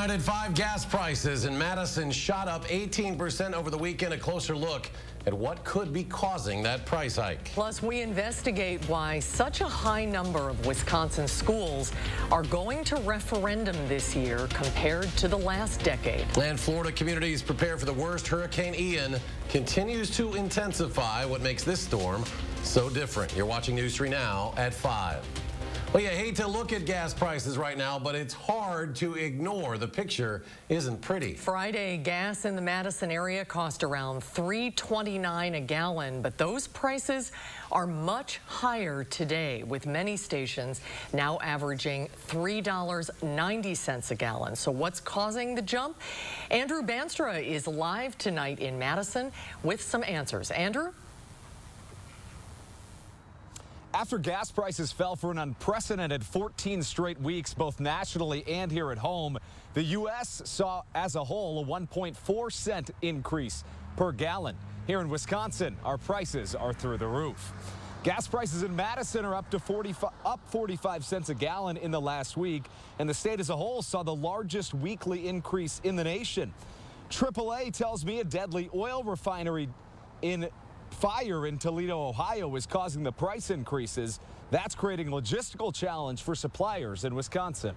Tonight at 5, gas prices in Madison shot up 18% over the weekend. A closer look at what could be causing that price hike. Plus, we investigate why such a high number of Wisconsin schools are going to referendum this year compared to the last decade. And Florida communities prepare for the worst. Hurricane Ian continues to intensify. What makes this storm so different? You're watching News 3 Now at 5. Well, you hate to look at gas prices right now, but it's hard to ignore. The picture isn't pretty. Friday, gas in the Madison area cost around $3.29 a gallon, but those prices are much higher today, with many stations now averaging $3.90 a gallon. So what's causing the jump? Andrew Banstra is live tonight in Madison with some answers. Andrew? After gas prices fell for an unprecedented 14 straight weeks, both nationally and here at home, the U.S. saw as a whole a 1.4 cent increase per gallon. Here in Wisconsin, our prices are through the roof. Gas prices in Madison are up 45 cents a gallon in the last week, and the state as a whole saw the largest weekly increase in the nation. AAA tells me a deadly oil refinery fire in Toledo, Ohio is causing the price increases. That's creating a logistical challenge for suppliers in Wisconsin.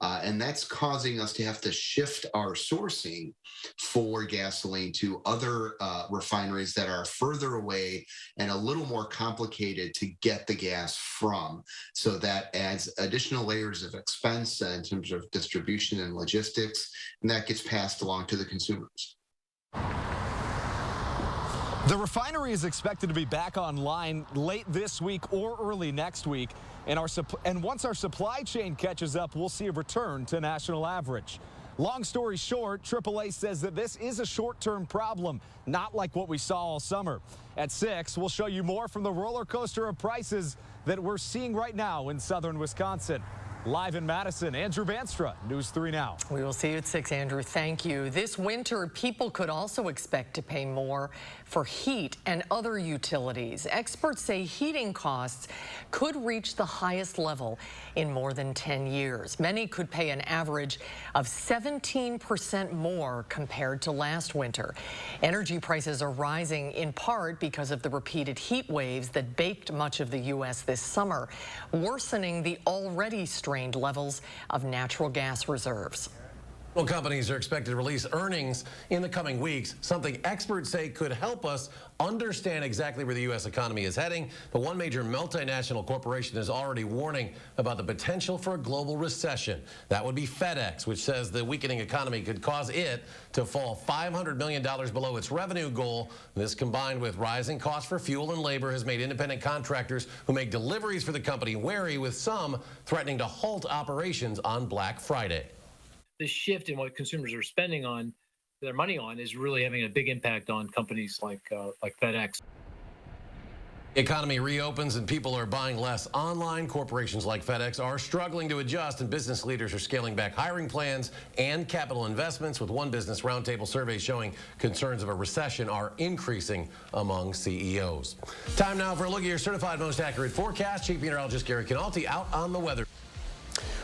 And that's causing us to have to shift our sourcing for gasoline to other refineries that are further away and a little more complicated to get the gas from. So that adds additional layers of expense in terms of distribution and logistics, and that gets passed along to the consumers. The refinery is expected to be back online late this week or early next week. And once our supply chain catches up, we'll see a return to national average. Long story short, AAA says that this is a short-term problem, not like what we saw all summer. At 6, we'll show you more from the roller coaster of prices that we're seeing right now in southern Wisconsin. Live in Madison, Andrew Banstra, News 3 Now. We will see you at 6, Andrew. Thank you. This winter, people could also expect to pay more for heat and other utilities. Experts say heating costs could reach the highest level in more than 10 years. Many could pay an average of 17% more compared to last winter. Energy prices are rising in part because of the repeated heat waves that baked much of the U.S. this summer, worsening the already strained levels of natural gas reserves. Well, companies are expected to release earnings in the coming weeks, something experts say could help us understand exactly where the U.S. economy is heading. But one major multinational corporation is already warning about the potential for a global recession. That would be FedEx, which says the weakening economy could cause it to fall $500 million below its revenue goal. This, combined with rising costs for fuel and labor, has made independent contractors who make deliveries for the company wary, with some threatening to halt operations on Black Friday. The shift in what consumers are spending on their money on is really having a big impact on companies like FedEx. The economy reopens and people are buying less online. Corporations like FedEx are struggling to adjust, and business leaders are scaling back hiring plans and capital investments, with one Business Roundtable survey showing concerns of a recession are increasing among CEOs. Time now for a look at your certified most accurate forecast. Chief Meteorologist Gary Canalti out on the weather.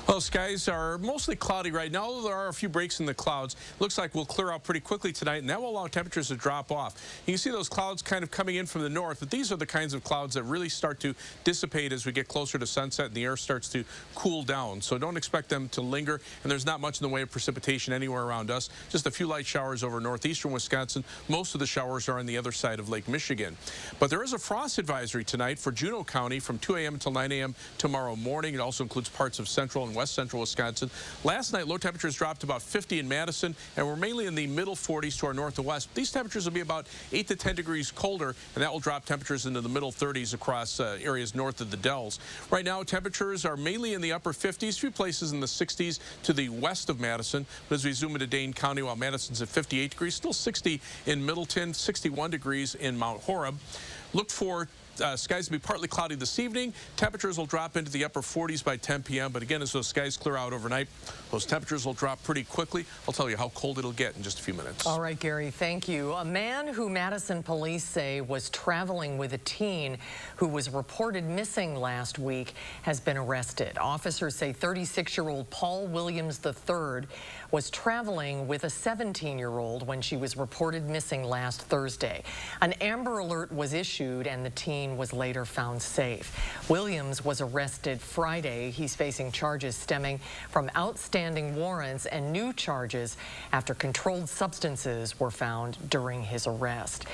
Well, skies are mostly cloudy right now, although there are a few breaks in the clouds. Looks like we'll clear out pretty quickly tonight, and that will allow temperatures to drop off. You can see those clouds kind of coming in from the north, but these are the kinds of clouds that really start to dissipate as we get closer to sunset and the air starts to cool down. So don't expect them to linger, and there's not much in the way of precipitation anywhere around us. Just a few light showers over northeastern Wisconsin. Most of the showers are on the other side of Lake Michigan. But there is a frost advisory tonight for Juneau County from 2 a.m. until 9 a.m. tomorrow morning. It also includes parts of central and west central Wisconsin. Last night, low temperatures dropped about 50 in Madison, and we're mainly in the middle 40s to our north and west. These temperatures will be about 8 to 10 degrees colder, and that will drop temperatures into the middle 30s across areas north of the Dells. Right now, temperatures are mainly in the upper 50s, a few places in the 60s to the west of Madison. But as we zoom into Dane County, while Madison's at 58 degrees, still 60 in Middleton, 61 degrees in Mount Horeb. Look for skies will be partly cloudy this evening. Temperatures will drop into the upper 40s by 10 p.m. But again, as those skies clear out overnight, those temperatures will drop pretty quickly. I'll tell you how cold it'll get in just a few minutes. All right, Gary, thank you. A man who Madison police say was traveling with a teen who was reported missing last week has been arrested. Officers say 36-year-old Paul Williams III was traveling with a 17-year-old when she was reported missing last Thursday. An Amber Alert was issued and the teen was later found safe. Williams was arrested Friday. He's facing charges stemming from outstanding warrants and new charges after controlled substances were found during his arrest.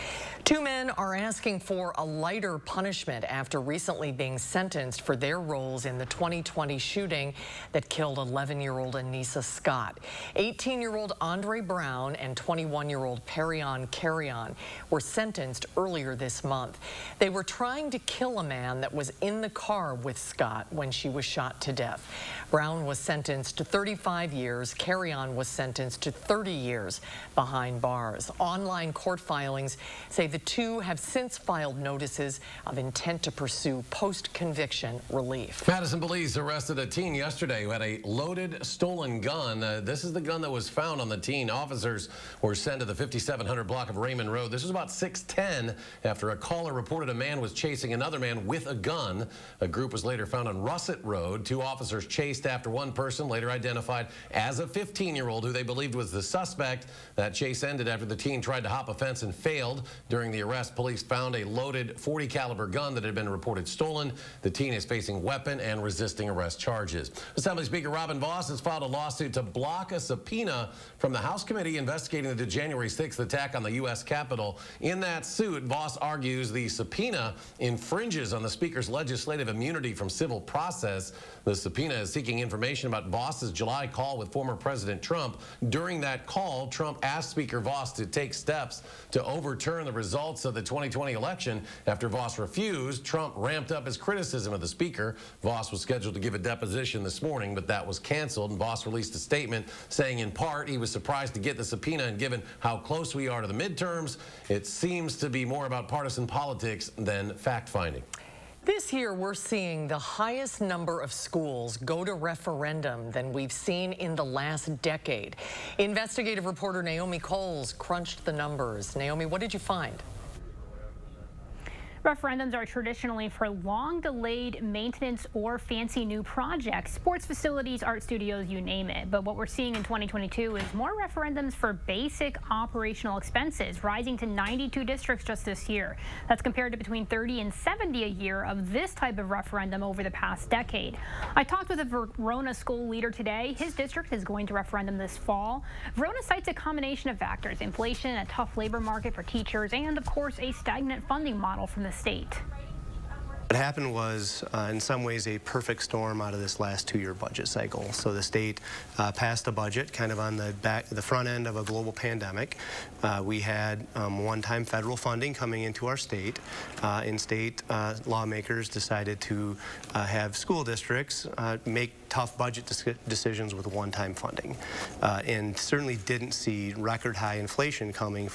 Two men are asking for a lighter punishment after recently being sentenced for their roles in the 2020 shooting that killed 11-year-old Anissa Scott. 18-year-old Andre Brown and 21-year-old Perion Carrion were sentenced earlier this month. They were trying to kill a man that was in the car with Scott when she was shot to death. Brown was sentenced to 35 years. Carrion was sentenced to 30 years behind bars. Online court filings say the two have since filed notices of intent to pursue post-conviction relief. Madison police arrested a teen yesterday who had a loaded, stolen gun. This is the gun that was found on the teen. Officers were sent to the 5700 block of Raymond Road. This was about 6:10 after a caller reported a man was chasing another man with a gun. A group was later found on Russet Road. Two officers chased after one person, later identified as a 15-year-old who they believed was the suspect. That chase ended after the teen tried to hop a fence and failed. During the arrest, police found a loaded .40 caliber gun that had been reported stolen. The teen is facing weapon and resisting arrest charges. Assembly Speaker Robin Voss has filed a lawsuit to block a subpoena from the House committee investigating the January 6th attack on the U.S. Capitol. In that suit, Voss argues the subpoena infringes on the Speaker's legislative immunity from civil process. The subpoena is seeking information about Voss's July call with former President Trump. During that call, Trump asked Speaker Voss to take steps to overturn the results of the 2020 election. After Voss refused, Trump ramped up his criticism of the Speaker. Voss was scheduled to give a deposition this morning, but that was canceled, and Voss released a statement saying in part he was surprised to get the subpoena, and given how close we are to the midterms, it seems to be more about partisan politics than fact-finding. This year, we're seeing the highest number of schools go to referendum than we've seen in the last decade. Investigative reporter Naomi Coles crunched the numbers. Naomi, what did you find? Referendums are traditionally for long-delayed maintenance or fancy new projects, sports facilities, art studios, you name it. But what we're seeing in 2022 is more referendums for basic operational expenses, rising to 92 districts just this year. That's compared to between 30 and 70 a year of this type of referendum over the past decade. I talked with a Verona school leader today. His district is going to referendum this fall. Verona cites a combination of factors: inflation, a tough labor market for teachers, and of course a stagnant funding model from the state. What happened was, in some ways, a perfect storm out of this last two-year budget cycle. So the state passed a budget kind of on the front end of a global pandemic. We had one-time federal funding coming into our state. In-state lawmakers decided to have school districts make tough budget decisions with one-time funding, and certainly didn't see record-high inflation coming.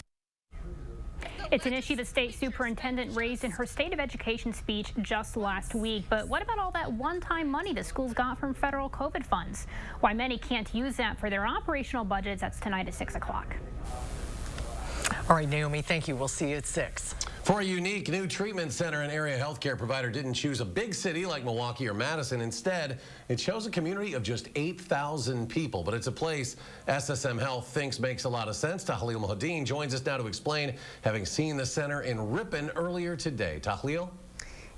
It's an issue the state superintendent raised in her State of Education speech just last week. But what about all that one-time money the schools got from federal COVID funds? Why many can't use that for their operational budgets? That's tonight at 6 o'clock. All right, Naomi, thank you. We'll see you at 6. For a unique new treatment center, an area healthcare provider didn't choose a big city like Milwaukee or Madison. Instead, it chose a community of just 8,000 people. But it's a place SSM Health thinks makes a lot of sense. Tahlil Mohadeen joins us now to explain, having seen the center in Ripon earlier today. Tahlil?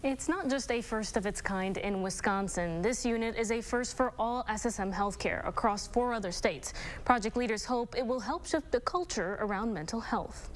It's not just a first of its kind in Wisconsin. This unit is a first for all SSM healthcare across 4 other states. Project leaders hope it will help shift the culture around mental health.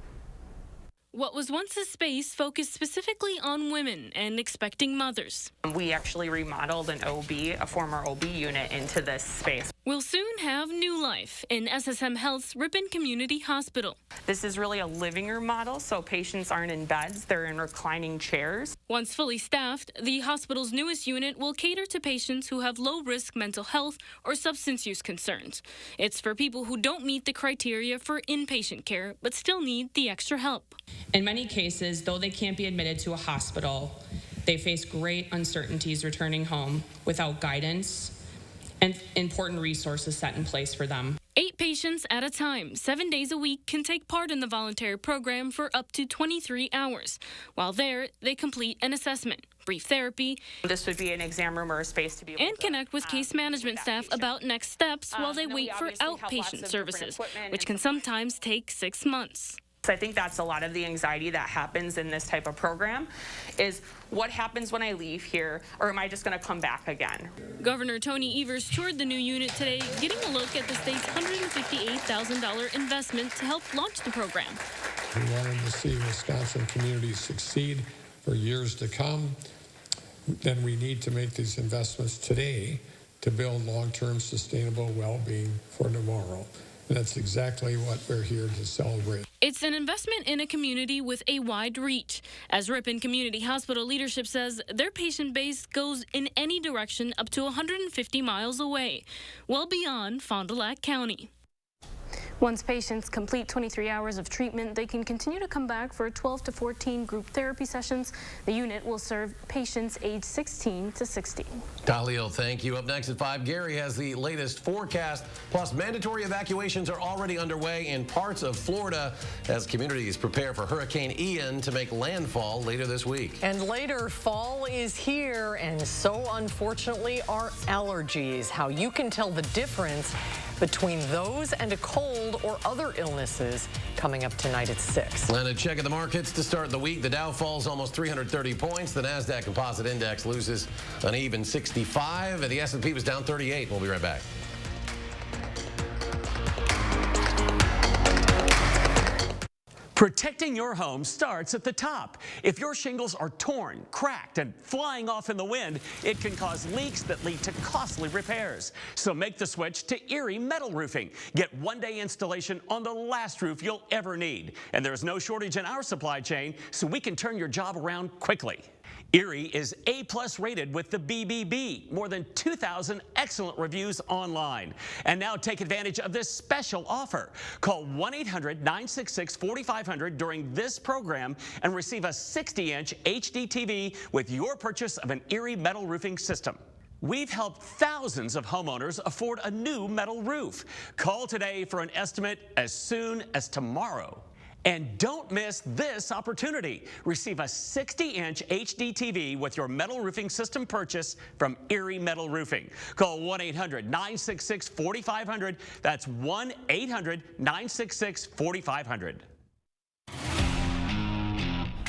What was once a space focused specifically on women and expecting mothers. We actually remodeled an OB, a former OB unit, into this space. Will soon have new life in SSM Health's Ripon Community Hospital. This is really a living room model, so patients aren't in beds, they're in reclining chairs. Once fully staffed, the hospital's newest unit will cater to patients who have low-risk mental health or substance use concerns. It's for people who don't meet the criteria for inpatient care, but still need the extra help. In many cases, though they can't be admitted to a hospital, they face great uncertainties returning home without guidance and important resources set in place for them. 8 patients at a time, 7 days a week, can take part in the voluntary program for up to 23 hours. While there, they complete an assessment, brief therapy. This would be an exam room or a space to be able and connect with case management staff about next steps while they wait for outpatient services, which can sometimes take 6 months. I think that's a lot of the anxiety that happens in this type of program is what happens when I leave here, or am I just going to come back again? Governor Tony Evers toured the new unit today, getting a look at the state's $158,000 investment to help launch the program. We wanted to see Wisconsin communities succeed for years to come. Then we need to make these investments today to build long-term sustainable well-being for tomorrow. And that's exactly what we're here to celebrate. It's an investment in a community with a wide reach. As Ripon Community Hospital leadership says, their patient base goes in any direction up to 150 miles away, well beyond Fond du Lac County. Once patients complete 23 hours of treatment, they can continue to come back for 12 to 14 group therapy sessions. The unit will serve patients aged 16 to 60. Dalil, thank you. Up next at 5, Gary has the latest forecast. Plus, mandatory evacuations are already underway in parts of Florida as communities prepare for Hurricane Ian to make landfall later this week. And later, fall is here, and so unfortunately are allergies. How you can tell the difference between those and a cold or other illnesses coming up tonight at 6. And a check of the markets to start the week. The Dow falls almost 330 points. The NASDAQ Composite Index loses an even 65. And the S&P was down 38. We'll be right back. Protecting your home starts at the top. If your shingles are torn, cracked, and flying off in the wind, it can cause leaks that lead to costly repairs. So make the switch to Erie Metal Roofing. Get one-day installation on the last roof you'll ever need. And there's no shortage in our supply chain, so we can turn your job around quickly. Erie is A+ rated with the BBB. More than 2,000 excellent reviews online. And now take advantage of this special offer. Call 1-800-966-4500 during this program and receive a 60-inch HD TV with your purchase of an Erie Metal Roofing system. We've helped thousands of homeowners afford a new metal roof. Call today for an estimate as soon as tomorrow. And don't miss this opportunity. Receive a 60-inch HD TV with your metal roofing system purchase from Erie Metal Roofing. Call 1-800-966-4500. That's 1-800-966-4500.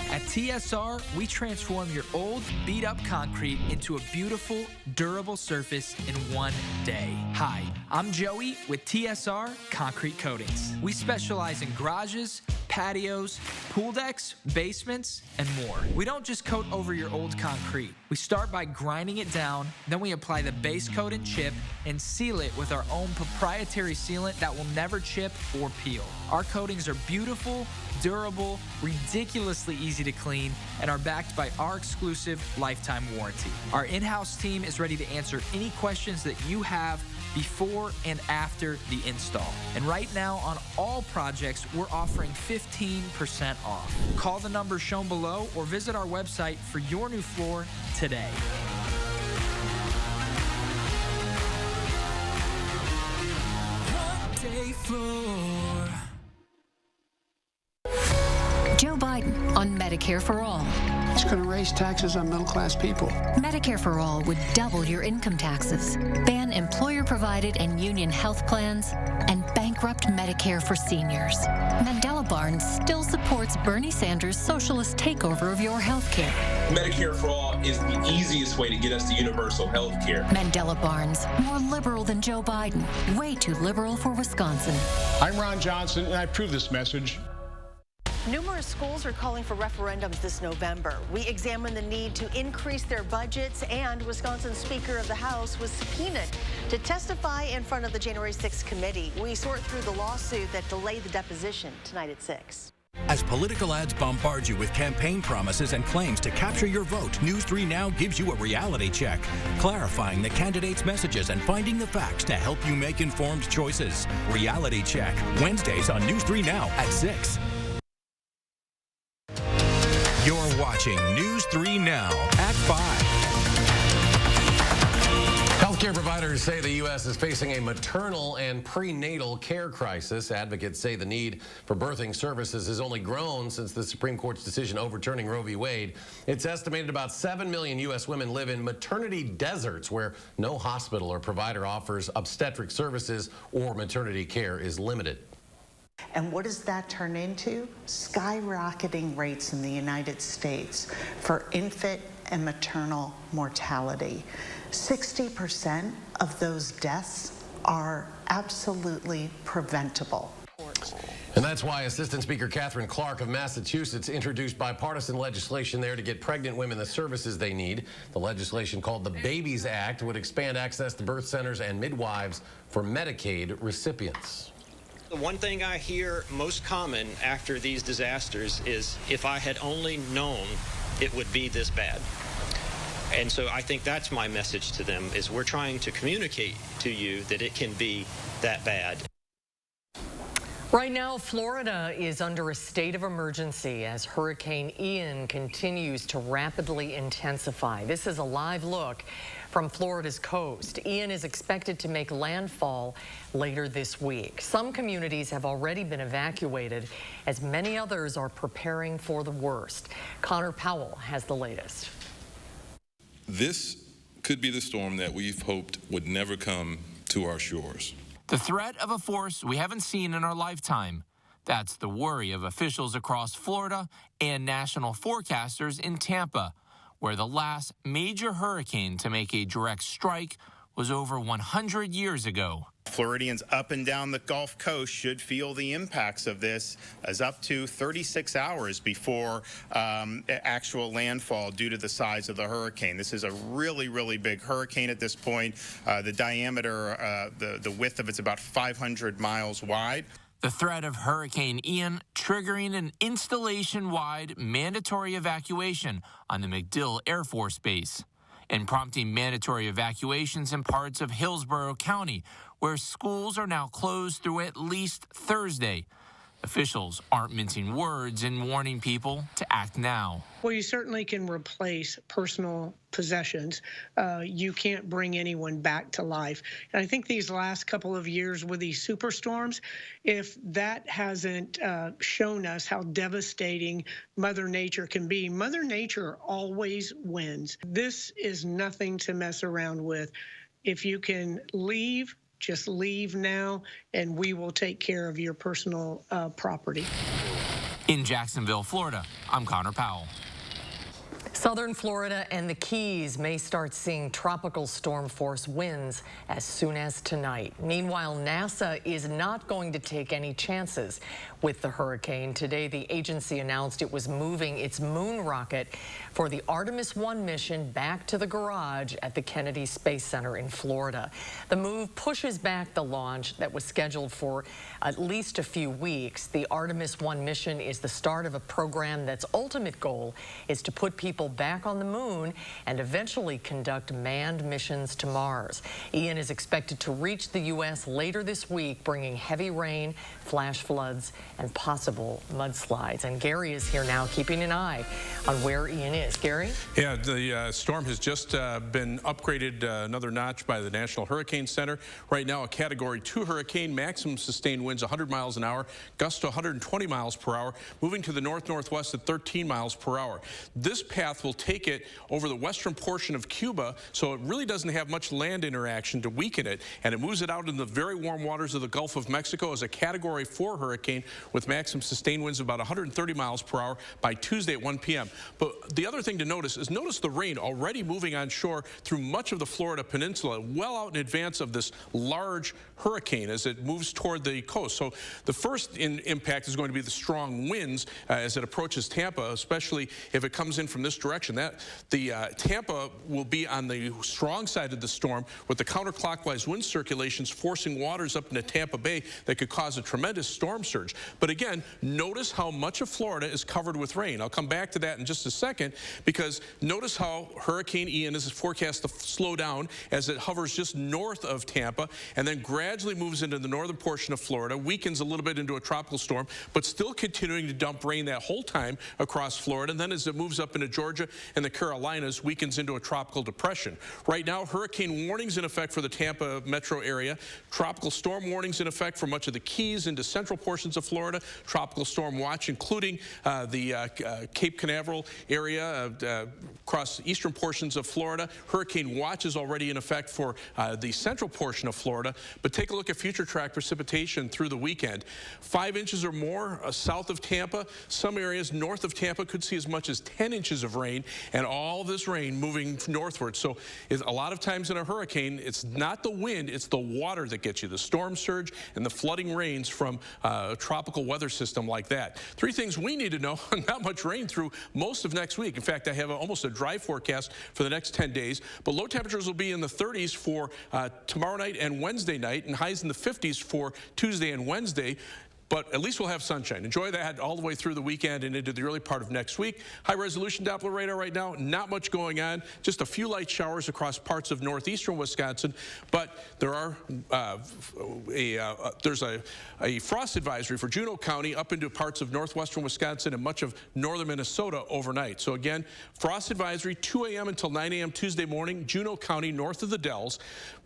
At TSR, we transform your old, beat-up concrete into a beautiful, durable surface in one day. Hi, I'm Joey with TSR Concrete Coatings. We specialize in garages, patios, pool decks, basements, and more. We don't just coat over your old concrete. We start by grinding it down, then we apply the base coat and chip and seal it with our own proprietary sealant that will never chip or peel. Our coatings are beautiful, durable, ridiculously easy to clean, and are backed by our exclusive lifetime warranty. Our in-house team is ready to answer any questions that you have before and after the install. And right now on all projects, we're offering 15% off. Call the number shown below or visit our website for your new floor today. One day floor. Joe Biden on Medicare for All. It's going to raise taxes on middle-class people. Medicare for All would double your income taxes, ban employer-provided and union health plans, and bankrupt Medicare for seniors. Mandela Barnes still supports Bernie Sanders' socialist takeover of your health care. Medicare for All is the easiest way to get us to universal health care. Mandela Barnes, more liberal than Joe Biden, way too liberal for Wisconsin. I'm Ron Johnson, and I approve this message. Numerous schools are calling for referendums this November. We examine the need to increase their budgets, and Wisconsin's Speaker of the House was subpoenaed to testify in front of the January 6th committee. We sort through the lawsuit that delayed the deposition tonight at 6. As political ads bombard you with campaign promises and claims to capture your vote, News 3 Now gives you a reality check, clarifying the candidates' messages and finding the facts to help you make informed choices. Reality Check, Wednesdays on News 3 Now at 6. watching News 3 Now at 5. Healthcare providers say the U.S. is facing a maternal and prenatal care crisis. Advocates say the need for birthing services has only grown since the Supreme Court's decision overturning Roe v. Wade. It's estimated about 7 million U.S. women live in maternity deserts where no hospital or provider offers obstetric services or maternity care is limited. And what does that turn into? Skyrocketing rates in the United States for infant and maternal mortality. 60% of those deaths are absolutely preventable. And that's why Assistant Speaker Catherine Clark of Massachusetts introduced bipartisan legislation there to get pregnant women the services they need. The legislation, called the Babies Act, would expand access to birth centers and midwives for Medicaid recipients. The one thing I hear most common after these disasters is, if I had only known it would be this bad. And so I think that's my message to them, is we're trying to communicate to you that it can be that bad. Right now, Florida is under a state of emergency as Hurricane Ian continues to rapidly intensify. This is a live look from Florida's coast. Ian is expected to make landfall later this week. Some communities have already been evacuated, as many others are preparing for the worst. Connor Powell has the latest. This could be the storm that we've hoped would never come to our shores. The threat of a force we haven't seen in our lifetime. That's the worry of officials across Florida and national forecasters in Tampa, where the last major hurricane to make a direct strike was over 100 years ago. Floridians up and down the Gulf Coast should feel the impacts of this as up to 36 hours before actual landfall due to the size of the hurricane. This is a really, really big hurricane at this point. The diameter, the width of it's about 500 miles wide. The threat of Hurricane Ian triggering an installation-wide mandatory evacuation on the MacDill Air Force Base and prompting mandatory evacuations in parts of Hillsborough County, where schools are now closed through at least Thursday. Officials aren't mincing words in warning people to act now. Well, you certainly can replace personal possessions. You can't bring anyone back to life. And I think these last couple of years with these superstorms, if that hasn't shown us how devastating Mother Nature can be, Mother Nature always wins. This is nothing to mess around with. If you can leave, just leave now, and we will take care of your personal property. In Jacksonville, Florida, I'm Connor Powell. Southern Florida and the Keys may start seeing tropical storm force winds as soon as tonight. Meanwhile, NASA is not going to take any chances with the hurricane. Today, the agency announced it was moving its moon rocket for the Artemis 1 mission back to the garage at the Kennedy Space Center in Florida. The move pushes back the launch that was scheduled for at least a few weeks. The Artemis 1 mission is the start of a program that's ultimate goal is to put people back on the moon and eventually conduct manned missions to Mars. Ian is expected to reach the U.S. later this week, bringing heavy rain, flash floods, and possible mudslides. And Gary is here now, keeping an eye on where Ian is. Gary? Yeah, the storm has just been upgraded another notch by the National Hurricane Center. Right now, a Category 2 hurricane, maximum sustained winds 100 miles an hour, gusts to 120 miles per hour, moving to the north-northwest at 13 miles per hour. This path will take it over the western portion of Cuba, so it really doesn't have much land interaction to weaken it, and it moves it out in the very warm waters of the Gulf of Mexico as a Category 4 hurricane with maximum sustained winds of about 130 miles per hour by Tuesday at 1 p.m. But the other thing to notice is the rain already moving on shore through much of the Florida peninsula, well out in advance of this large hurricane as it moves toward the coast. So the first impact is going to be the strong winds as it approaches Tampa, especially if it comes in from this direction direction. Tampa will be on the strong side of the storm with the counterclockwise wind circulations forcing waters up into Tampa Bay that could cause a tremendous storm surge. But again, notice how much of Florida is covered with rain. I'll come back to that in just a second, because notice how Hurricane Ian is forecast to slow down as it hovers just north of Tampa and then gradually moves into the northern portion of Florida, weakens a little bit into a tropical storm, but still continuing to dump rain that whole time across Florida. And then as it moves up into Georgia and the Carolinas, weakens into a tropical depression. Right now, hurricane warnings in effect for the Tampa metro area, tropical storm warnings in effect for much of the Keys into central portions of Florida, tropical storm watch, including the Cape Canaveral area across eastern portions of Florida. Hurricane watch is already in effect for the central portion of Florida. But take a look at future track precipitation through the weekend. 5 inches or more south of Tampa. Some areas north of Tampa could see as much as 10 inches of rain, and all this rain moving northward. So a lot of times in a hurricane, it's not the wind, it's the water that gets you, the storm surge and the flooding rains from a tropical weather system like that. 3 things we need to know: not much rain through most of next week. In fact, I have almost a dry forecast for the next 10 days, but low temperatures will be in the 30s for tomorrow night and Wednesday night, and highs in the 50s for Tuesday and Wednesday. But at least we'll have sunshine. Enjoy that all the way through the weekend and into the early part of next week. High-resolution Doppler radar right now, not much going on. Just a few light showers across parts of northeastern Wisconsin. But there are there's a frost advisory for Juneau County up into parts of northwestern Wisconsin and much of northern Minnesota overnight. So again, frost advisory 2 a.m. until 9 a.m. Tuesday morning, Juneau County north of the Dells.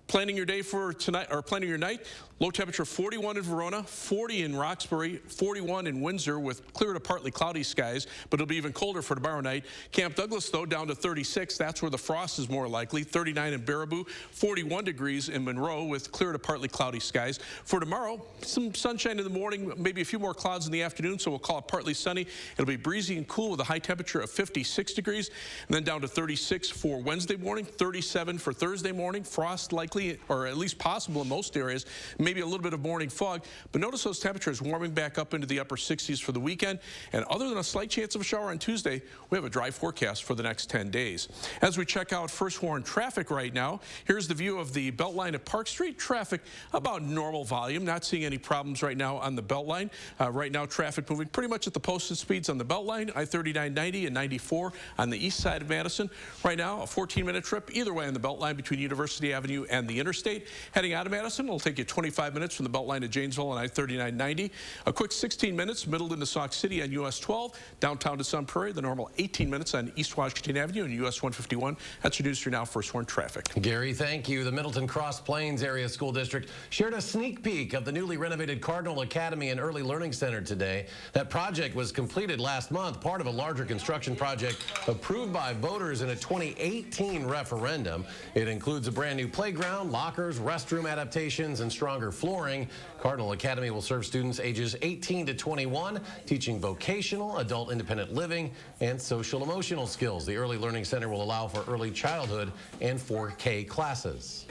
Planning your day for tonight, or planning your night, low temperature 41 in Verona, 40 in Roxbury, 41 in Windsor with clear to partly cloudy skies, but it'll be even colder for tomorrow night. Camp Douglas, though, down to 36. That's where the frost is more likely. 39 in Baraboo, 41 degrees in Monroe with clear to partly cloudy skies. For tomorrow, some sunshine in the morning, maybe a few more clouds in the afternoon, so we'll call it partly sunny. It'll be breezy and cool with a high temperature of 56 degrees, and then down to 36 for Wednesday morning, 37 for Thursday morning. Frost likely, or at least possible in most areas, maybe a little bit of morning fog. But notice those temperatures warming back up into the upper 60s for the weekend. And other than a slight chance of a shower on Tuesday, we have a dry forecast for the next 10 days. As we check out first warn traffic right now, here's the view of the Beltline at Park Street. Traffic about normal volume, not seeing any problems right now on the Beltline. Right now, traffic moving pretty much at the posted speeds on the Beltline, I-39, 90, and 94 on the east side of Madison. Right now, a 14-minute trip either way on the Beltline between University Avenue and the interstate. Heading out of Madison, it'll take you 25 minutes from the Beltline to Janesville on I-39, 90. A quick 16 minutes middle into Sauk City on US 12. Downtown to Sun Prairie, the normal 18 minutes on East Washington Avenue and US 151. That's your news for now. First warn traffic. Gary, thank you. The Middleton Cross Plains Area School District shared a sneak peek of the newly renovated Cardinal Academy and Early Learning Center today. That project was completed last month, part of a larger construction project approved by voters in a 2018 referendum. It includes a brand new playground, lockers, restroom adaptations, and stronger flooring. Cardinal Academy will serve students ages 18 to 21, teaching vocational, adult independent living, and social emotional skills. The Early Learning Center will allow for early childhood and 4K classes.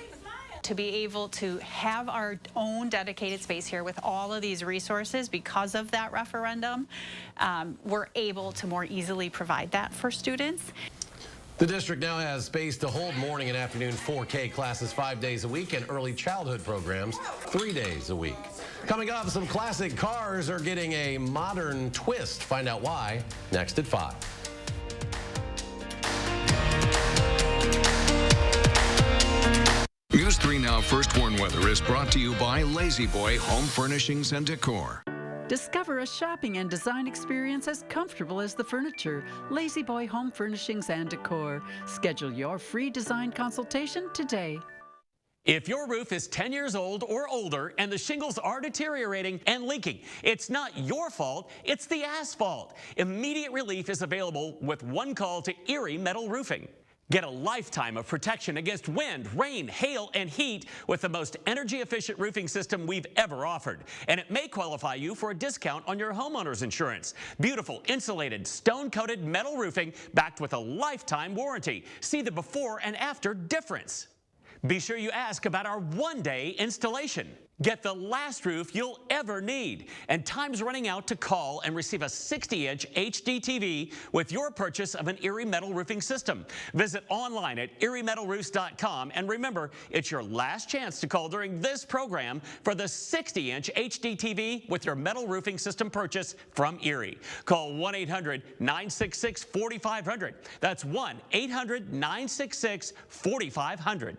To be able to have our own dedicated space here with all of these resources because of that referendum, we're able to more easily provide that for students. The district now has space to hold morning and afternoon 4K classes 5 days a week and early childhood programs 3 days a week. Coming up, some classic cars are getting a modern twist. Find out why next at 5. News 3 Now First Warn Weather is brought to you by Lazy Boy Home Furnishings and Decor. Discover a shopping and design experience as comfortable as the furniture. Lazy Boy Home Furnishings and Decor. Schedule your free design consultation today. If your roof is 10 years old or older and the shingles are deteriorating and leaking, it's not your fault, it's the asphalt. Immediate relief is available with one call to Erie Metal Roofing. Get a lifetime of protection against wind, rain, hail, and heat with the most energy-efficient roofing system we've ever offered. And it may qualify you for a discount on your homeowner's insurance. Beautiful, insulated, stone-coated metal roofing backed with a lifetime warranty. See the before and after difference. Be sure you ask about our one-day installation. Get the last roof you'll ever need. And time's running out to call and receive a 60-inch HD TV with your purchase of an Erie Metal Roofing system. Visit online at eriemetalroofs.com. And remember, it's your last chance to call during this program for the 60-inch HD TV with your metal roofing system purchase from Erie. Call 1-800-966-4500. That's 1-800-966-4500.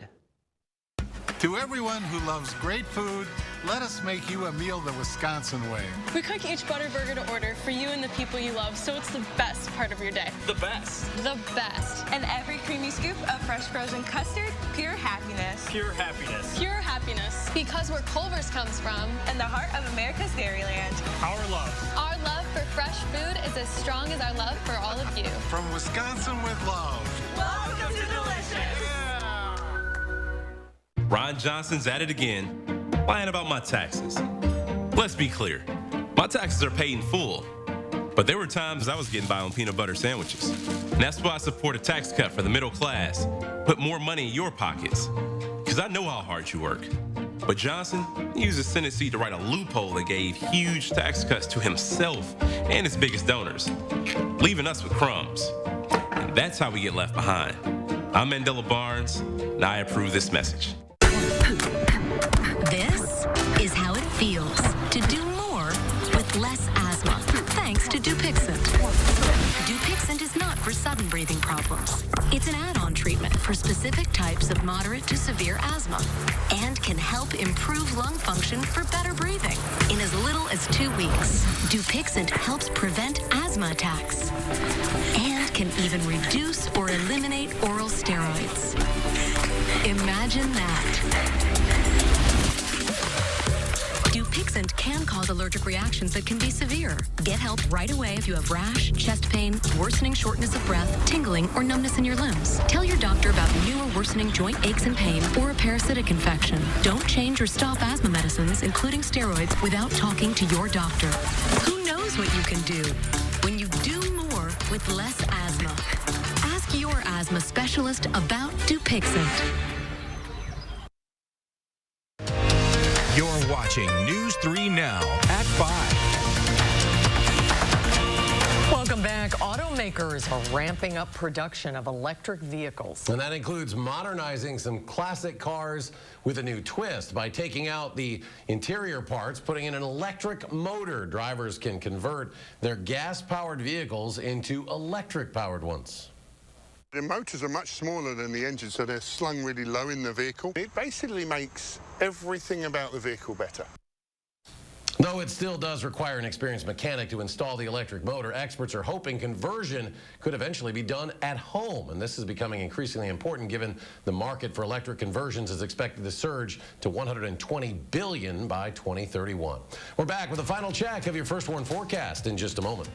To everyone who loves great food, let us make you a meal the Wisconsin way. We cook each butter burger to order for you and the people you love, so it's the best part of your day. The best. The best. And every creamy scoop of fresh frozen custard, pure happiness. Pure happiness. Pure happiness. Because where Culver's comes from. And the heart of America's Dairyland. Our love. Our love for fresh food is as strong as our love for all of you. From Wisconsin with love. Welcome to Delicious. Ron Johnson's at it again, lying about my taxes. Let's be clear, my taxes are paid in full, but there were times I was getting by on peanut butter sandwiches. And that's why I support a tax cut for the middle class. Put more money in your pockets, because I know how hard you work. But Johnson used his Senate seat to write a loophole that gave huge tax cuts to himself and his biggest donors, leaving us with crumbs. And that's how we get left behind. I'm Mandela Barnes, and I approve this message. This is how it feels to do more with less asthma, thanks to Dupixent. Dupixent is not for sudden breathing problems. It's an add-on treatment for specific types of moderate to severe asthma and can help improve lung function for better breathing in as little as 2 weeks. Dupixent helps prevent asthma attacks and can even reduce or eliminate oral steroids. Imagine that. Dupixent can cause allergic reactions that can be severe. Get help right away if you have rash, chest pain, worsening shortness of breath, tingling, or numbness in your limbs. Tell your doctor about new or worsening joint aches and pain or a parasitic infection. Don't change or stop asthma medicines, including steroids, without talking to your doctor. Who knows what you can do when you do more with less asthma? Ask your asthma specialist about Dupixent. You're watching News 3 Now at 5. Welcome back. Automakers are ramping up production of electric vehicles. And that includes modernizing some classic cars with a new twist. By taking out the interior parts, putting in an electric motor, drivers can convert their gas-powered vehicles into electric-powered ones. The motors are much smaller than the engine, so they're slung really low in the vehicle. It basically makes everything about the vehicle better. Though it still does require an experienced mechanic to install the electric motor, experts are hoping conversion could eventually be done at home. And this is becoming increasingly important given the market for electric conversions is expected to surge to $120 billion by 2031. We're back with a final check of your First Warn forecast in just a moment.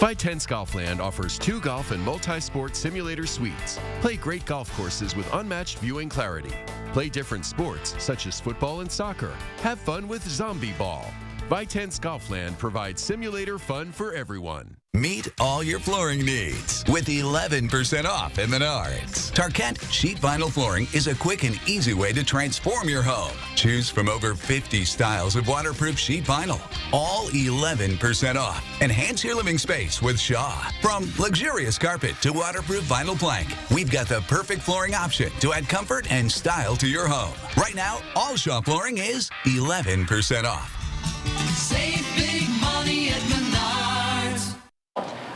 Vitense Golfland offers 2 golf and multi-sport simulator suites. Play great golf courses with unmatched viewing clarity. Play different sports such as football and soccer. Have fun with Zombie Ball. Vitense Golfland provides simulator fun for everyone. Meet all your flooring needs with 11% off at Menards. Tarkett sheet vinyl flooring is a quick and easy way to transform your home. Choose from over 50 styles of waterproof sheet vinyl, all 11% off. Enhance your living space with Shaw. From luxurious carpet to waterproof vinyl plank, we've got the perfect flooring option to add comfort and style to your home. Right now, all Shaw flooring is 11% off. Save big money at Menards.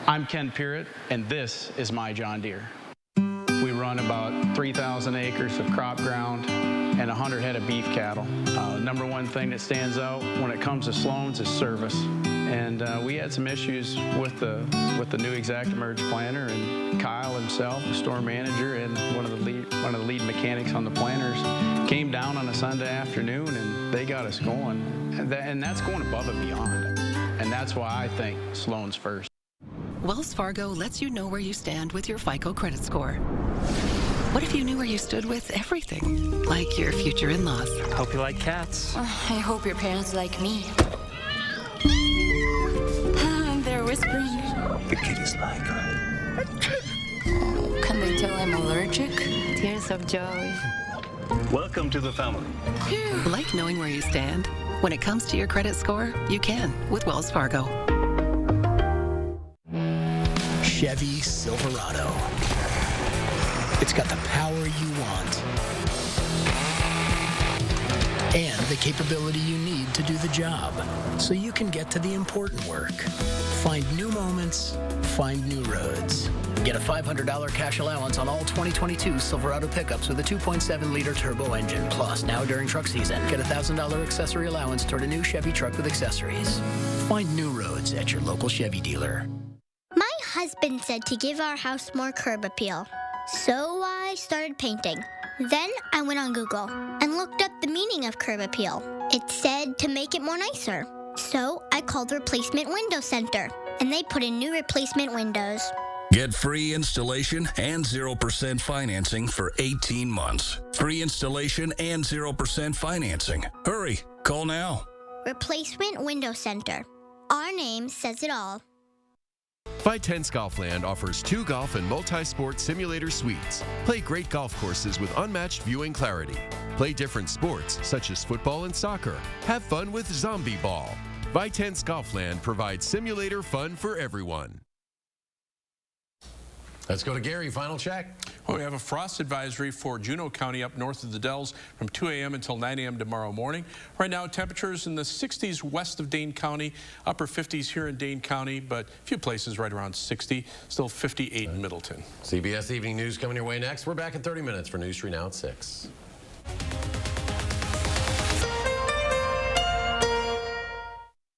I'm Ken Pearrett, and this is my John Deere. We run about 3,000 acres of crop ground and 100 head of beef cattle. Number one thing that stands out when it comes to Sloan's is service. And we had some issues with the new ExactEmerge planter, and Kyle himself, the store manager, and one of the lead mechanics on the planters, came down on a Sunday afternoon, and they got us going. And that's going above and beyond. And that's why I think Sloan's first. Wells Fargo lets you know where you stand with your FICO credit score. What if you knew where you stood with everything, like your future in-laws? Hope you like cats. I hope your parents like me. They're whispering. The kid is like her. Can they tell I'm allergic. Tears of joy. Welcome to the family. Like knowing where you stand? When it comes to your credit score, you can with Wells Fargo. Chevy Silverado. It's got the power you want and the capability you need to do the job so you can get to the important work. Find new moments, find new roads. Get a $500 cash allowance on all 2022 Silverado pickups with a 2.7-liter turbo engine. Plus, now during truck season, get a $1,000 accessory allowance toward a new Chevy truck with accessories. Find new roads at your local Chevy dealer. My husband said to give our house more curb appeal. So I started painting. Then I went on Google and looked up the meaning of curb appeal. It said to make it more nicer. So I called Replacement Window Center, and they put in new replacement windows. Get free installation and 0% financing for 18 months. Free installation and 0% financing. Hurry, call now. Replacement Window Center. Our name says it all. Vitense Golfland offers 2 golf and multi-sport simulator suites. Play great golf courses with unmatched viewing clarity. Play different sports such as football and soccer. Have fun with Zombie Ball. Vitense Golfland provides simulator fun for everyone. Let's go to Gary. Final check. Well, we have a frost advisory for Juneau County up north of the Dells from 2 a.m. until 9 a.m. tomorrow morning. Right now, temperatures in the 60s west of Dane County, upper 50s here in Dane County, but a few places right around 60, still 58 in Middleton. CBS Evening News coming your way next. We're back in 30 minutes for News 3 Now at 6.